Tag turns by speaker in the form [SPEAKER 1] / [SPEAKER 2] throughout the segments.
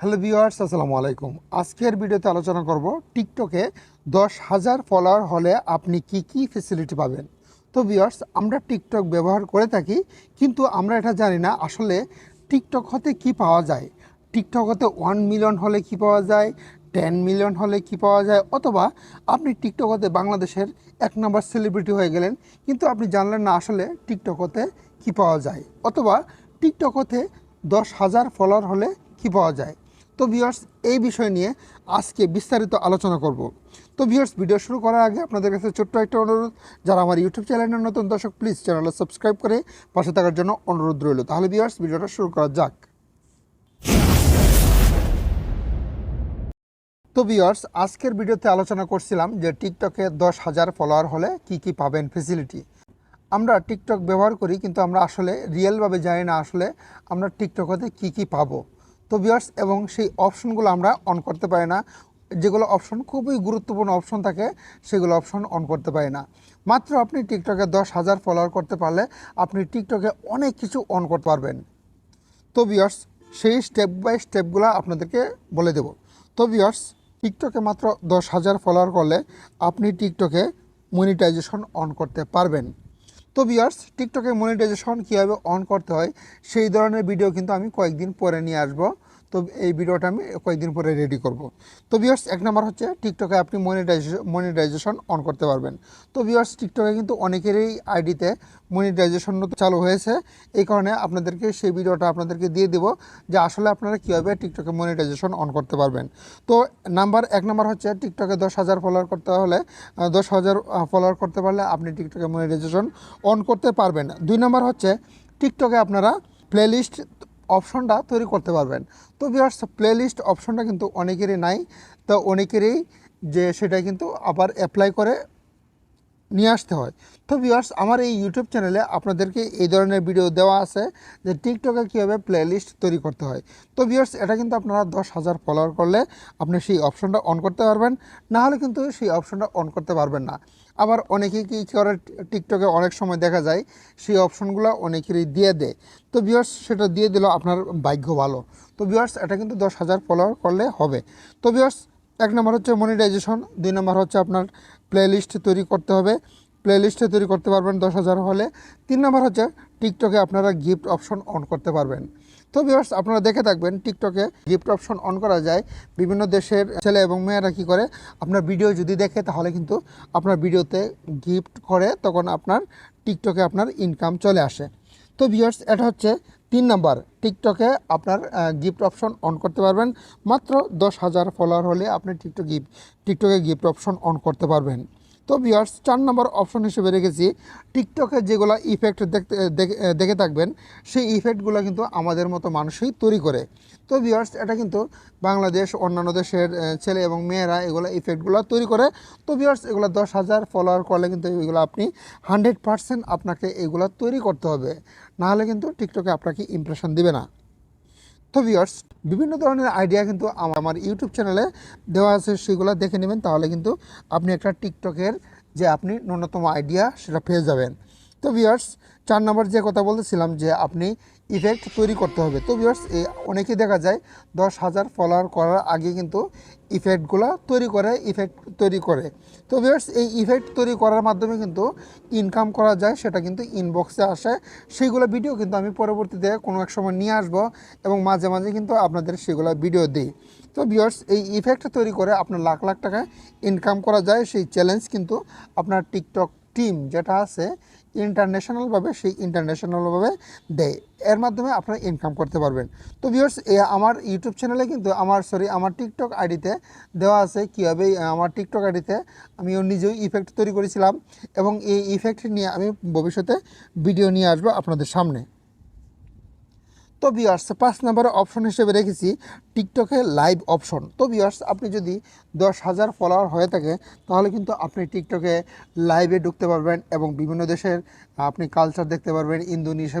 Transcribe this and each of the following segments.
[SPEAKER 1] Hello viewers, আসসালামু আলাইকুম। আজকের ভিডিওতে আলোচনা করব টিকটকে 10,000 ফলোয়ার হলে আপনি কি কি ফ্যাসিলিটি পাবেন। তো ভিউয়ার্স, আমরা টিকটক ব্যবহার করে থাকি, কিন্তু আমরা এটা জানি না আসলে টিকটক হতে কি পাওয়া যায়। টিকটক হতে 1 মিলিয়ন হলে কি পাওয়া যায়, 10 মিলিয়ন হলে কি পাওয়া যায়, অথবা আপনি টিকটক হতে বাংলাদেশের 1 নম্বর সেলিব্রিটি হয়ে গেলেন, কিন্তু আপনি জানলেন না আসলে টিকটক হতে কী পাওয়া যায়, অথবা টিকটক হতে 10,000 ফলোয়ার হলে কী পাওয়া যায়। তো ভিউয়ার্স, এই বিষয় নিয়ে আজকে বিস্তারিত আলোচনা করব। তো ভিউয়ার্স, ভিডিও শুরু করার আগে আপনাদের কাছে ছোট্ট একটা অনুরোধ, যারা আমার ইউটিউব চ্যানেলের নতুন দর্শক, প্লিজ চ্যানেলটা সাবস্ক্রাইব করে পাশে থাকার জন্য অনুরোধ রইল। তাহলে ভিউয়ার্স, ভিডিওটা শুরু করা যাক। তো ভিউয়ার্স, আজকের ভিডিওতে আলোচনা করছিলাম যে টিকটকে 10,000 ফলোয়ার হলে কি কি পাবেন ফ্যাসিলিটি। আমরা টিকটক ব্যবহার করি, কিন্তু আমরা আসলে রিয়েলভাবে জানি না আসলে আমরা টিকটক হতে কী কী পাবো। তো ভিউয়ার্স, এবং সেই অপশনগুলো আমরা অন করতে পারি না। যেগুলো অপশন খুবই গুরুত্বপূর্ণ অপশন থাকে, সেগুলো অপশন অন করতে পারি না। মাত্র আপনি টিকটকে 10,000 ফলোয়ার করতে পারলে আপনি টিকটকে অনেক কিছু অন করতে পারবেন। তো ভিউয়ার্স, সেই স্টেপ বাই স্টেপগুলো আপনাদেরকে বলে দেব। তো ভিউয়ার্স, টিকটকে মাত্র 10,000 ফলোয়ার করলে আপনি টিকটকে মনিটাইজেশন অন করতে পারবেন। তো ভিউয়ার্স, টিকটকে মনিটাইজেশন কীভাবে অন করতে হয় সেই ধরনের ভিডিও কিন্তু আমি কয়েকদিন পরে নিয়ে আসব। তো এই ভিডিওটা আমি কয়েকদিন পরে রেডি করব। তো ভিউয়ার্স, এক নম্বর হচ্ছে টিকটকে আপনি মনিটাইজেশন অন করতে পারবেন। তো ভিউয়ার্স, টিকটকে কিন্তু অনেকেরই আইডিতে মনিটাইজেশন চালু হয়েছে, এই কারণে আপনাদেরকে সেই ভিডিওটা আপনাদেরকে দিয়ে দেব যে আসলে আপনারা কীভাবে টিকটকে মনিটাইজেশন অন করতে পারবেন। তো এক নাম্বার হচ্ছে টিকটকে 10,000 ফলোয়ার করতে হলে 10,000 ফলোয়ার করতে পারলে আপনি টিকটকে মনিটাইজেশন অন করতে পারবেন। 2 নাম্বার হচ্ছে টিকটকে আপনারা প্লেলিস্ট অপশনটা তৈরি করতে পারবেন। তো ভিউয়ার্স, প্লেলিস্ট অপশনটা কিন্তু অনেকেরই নাই, তো অনেকেরই যে সেটা কিন্তু আবার অ্যাপ্লাই করে নিয়ে আসতে হয়। তো ভিউয়ার্স, আমার এই ইউটিউব চ্যানেলে আপনাদেরকে এই ধরনের ভিডিও দেওয়া আছে যে টিকটকে কীভাবে প্লেলিস্ট তৈরি করতে হয়। তো ভিউয়ার্স, এটা কিন্তু আপনারা 10,000 ফলোয়ার করলে আপনি সেই অপশনটা অন করতে পারবেন, না হলে কিন্তু সেই অপশনটা অন করতে পারবেন না। আবার অনেকেই কী করে, টিকটকে অনেক সময় দেখা যায় সেই অপশনগুলো অনেকেরই দিয়ে দেয়। তো ভিউয়ার্স, সেটা দিয়ে দিল আপনার ভাগ্য ভালো। তো ভিউয়ার্স, এটা কিন্তু 10,000 ফলোয়ার করলে হবে। তো ভিউয়ার্স, এক নম্বর হচ্ছে মনিটাইজেশন, 2 নম্বর হচ্ছে আপনার প্লেলিস্ট তৈরি করতে হবে। প্লেলিস্টে তৈরি করতে পারবেন 10,000 হলে। 3 নম্বর হচ্ছে টিকটকে আপনারা গিফট অপশন অন করতে পারবেন। তো ভিউয়ার্স, আপনারা দেখে থাকবেন টিকটকে গিফট অপশন অন করা যায়। বিভিন্ন দেশের ছেলে এবং মেয়েরা কী করে, আপনার ভিডিও যদি দেখে তাহলে কিন্তু আপনার ভিডিওতে গিফট করে, তখন আপনার টিকটকে আপনার ইনকাম চলে আসে। তো ভিউয়ার্স, এটা হচ্ছে 3 নাম্বার, টিকটকে আপনার গিফট অপশন অন করতে পারবেন। মাত্র 10,000 ফলোয়ার হলে আপনি টিকটকে গিফট অপশন অন করতে পারবেন। তো ভিউয়ার্স, 4 নম্বর অপশন হিসেবে রেখেছি টিকটকে যেগুলো ইফেক্ট দেখে থাকবেন, সেই ইফেক্টগুলো কিন্তু আমাদের মতো মানুষই তৈরি করে। তো ভিউয়ার্স, এটা কিন্তু বাংলাদেশ, অন্যান্য দেশের ছেলে এবং মেয়েরা এগুলো ইফেক্টগুলো তৈরি করে। তো ভিউয়ার্স, এগুলো 10,000 ফলোয়ার করলে কিন্তু এগুলো আপনি 100% আপনাকে এগুলো তৈরি করতে হবে, নাহলে কিন্তু টিকটকে আপনাকে ইমপ্রেশন দিবে না। তো ভিউয়ার্স, বিভিন্ন ধরনের আইডিয়া কিন্তু আমার ইউটিউব চ্যানেলে দেওয়া আছে, সেগুলো দেখে নেবেন, তাহলে কিন্তু আপনি একটা টিকটকের যে আপনি ন্যূনতম আইডিয়া সেটা পেয়ে যাবেন। তো ভিউয়ার্স, 4 নম্বর যে কথা বলতেছিলাম যে আপনি ইফেক্ট তৈরি করতে হবে। তো ভিউয়ার্স, অনেকেই দেখা যায় 10,000 ফলোয়ার করার আগে কিন্তু ইফেক্ট তৈরি করে। তো ভিউয়ার্স, এই ইফেক্ট তৈরি করার মাধ্যমে কিন্তু ইনকাম করা যায়, সেটা কিন্তু ইনবক্সে আসে। সেইগুলো ভিডিও কিন্তু আমি পরবর্তীতে কোনো এক সময় নিয়ে আসবো, এবং মাঝে মাঝে কিন্তু আপনাদের সেগুলো ভিডিও দিই। তো ভিউয়ার্স, এই ইফেক্ট তৈরি করে আপনার লাখ লাখ টাকা ইনকাম করা যায়, সেই চ্যালেঞ্জ কিন্তু আপনার টিকটক টিম যেটা আছে ইন্টারন্যাশনালভাবে দেয়। এর মাধ্যমে আপনারা ইনকাম করতে পারবেন। তো ভিউয়ার্স, আমার ইউটিউব চ্যানেলে কিন্তু আমার টিকটক আইডিতে দেওয়া আছে কীভাবে আমার টিকটক আইডিতে আমিও নিজেও ইফেক্ট তৈরি করেছিলাম, এবং এই ইফেক্ট নিয়ে আমি ভবিষ্যতে ভিডিও নিয়ে আসবো আপনাদের সামনে। তো ভিউয়ার্স, 5 নম্বরের অপশন হিসেবে রেখেছি টিকটকে লাইভ অপশন। তো ভিউয়ার্স, আপনি যদি 10,000 ফলোয়ার হয়ে থাকে, তাহলে কিন্তু আপনি টিকটকে লাইভে ঢুকতে পারবেন, এবং বিভিন্ন দেশের আপনি কালচার দেখতে পারবেন।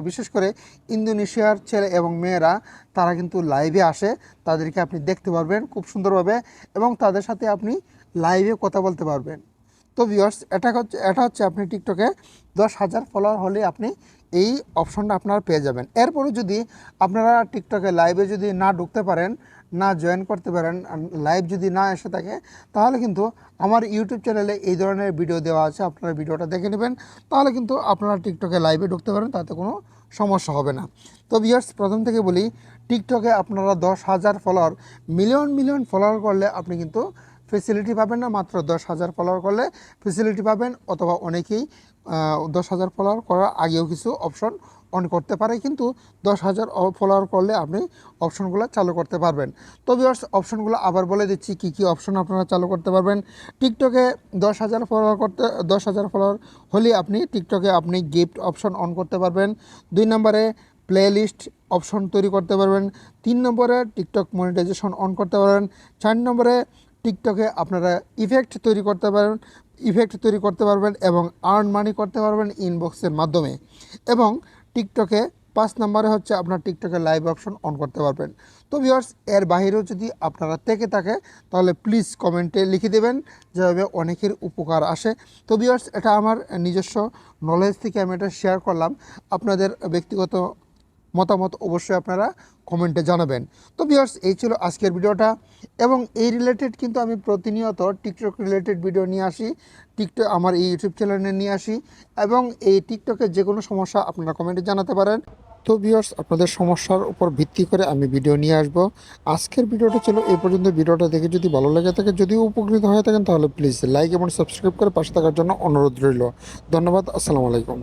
[SPEAKER 1] বিশেষ করে ইন্দোনেশিয়ার ছেলে এবং মেয়েরা তারা কিন্তু লাইভে আসে, তাদেরকে আপনি দেখতে পারবেন খুব সুন্দরভাবে, এবং তাদের সাথে আপনি লাইভে কথা বলতে পারবেন। তো ভিউয়ার্স, এটা হচ্ছে আপনি টিকটকে 10,000 ফলোয়ার হলে আপনি এই অপশনটা আপনারা পেয়ে যাবেন। এরপরে যদি আপনারা টিকটকে লাইভে যদি না ঢুকতে পারেন, না জয়েন করতে পারেন, লাইভ যদি না এসে থাকে, তাহলে কিন্তু আমার ইউটিউব চ্যানেলে এই ধরনের ভিডিও দেওয়া আছে, আপনারা ভিডিওটা দেখে নেবেন, তাহলে কিন্তু আপনারা টিকটকে লাইভে ঢুকতে পারেন, তাতে কোনো সমস্যা হবে না। তো ভিউয়ার্স, প্রথম থেকে বলি, টিকটকে আপনারা 10,000 ফলোয়ার, মিলিয়ন ফলোয়ার করলে আপনি কিন্তু ফেসিলিটি পাবেন না। মাত্র 10,000 ফলোয়ার করলে ফেসিলিটি পাবেন, অথবা অনেকেই 10,000 ফলোয়ার করার আগেও কিছু অপশন অন করতে পারে, কিন্তু 10,000 ফলোয়ার করলে আপনি অপশনগুলো চালু করতে পারবেন। তো ভিউয়ার্স, অপশনগুলো আবার বলে দিচ্ছি কী কী অপশন আপনারা চালু করতে পারবেন। টিকটকে 10,000 ফলোয়ার 10,000 ফলোয়ার হলে আপনি টিকটকে আপনি গিফট অপশন অন করতে পারবেন। 2 নম্বরে প্লে লিস্ট অপশন তৈরি করতে পারবেন। 3 নম্বরে টিকটক মনিটাইজেশন অন করতে পারবেন। 4 নম্বরে টিকটকে আপনারা ইফেক্ট তৈরি করতে পারবেন এবং আর্ন মানি করতে পারবেন ইনবক্সের মাধ্যমে। এবং টিকটকে 5 নম্বরে হচ্ছে আপনার টিকটকে লাইভ অপশন অন করতে পারবেন। তো ভিউয়ার্স, এর বাইরেও যদি আপনারা থেকে থাকে তাহলে প্লিজ কমেন্টে লিখে দেবেন, যেভাবে অনেকের উপকার আসে। তো ভিউয়ার্স, এটা আমার নিজস্ব নলেজ থেকে আমি এটা শেয়ার করলাম, আপনাদের ব্যক্তিগত মতামত অবশ্যই আপনারা কমেন্টে জানাবেন। তো ভিউয়ার্স, এই ছিল আজকের ভিডিওটা, এবং এই রিলেটেড কিন্তু আমি প্রতিনিয়ত টিকটক রিলেটেড ভিডিও নিয়ে আসি, টিকটক আমার এই ইউটিউব চ্যানেলে নিয়ে আসি, এবং এই টিকটকের যে কোনো সমস্যা আপনারা কমেন্টে জানাতে পারেন। তো ভিউয়ার্স, আপনাদের সমস্যার উপর ভিত্তি করে আমি ভিডিও নিয়ে আসব। আজকের ভিডিওটা ছিল এই পর্যন্ত। ভিডিওটা দেখে যদি ভালো লেগে থাকে, যদি উপকৃত হয়ে থাকেন, তাহলে প্লিজ লাইক এবং সাবস্ক্রাইব করে পাশে থাকার জন্য অনুরোধ রইল। ধন্যবাদ। আসসালামু আলাইকুম।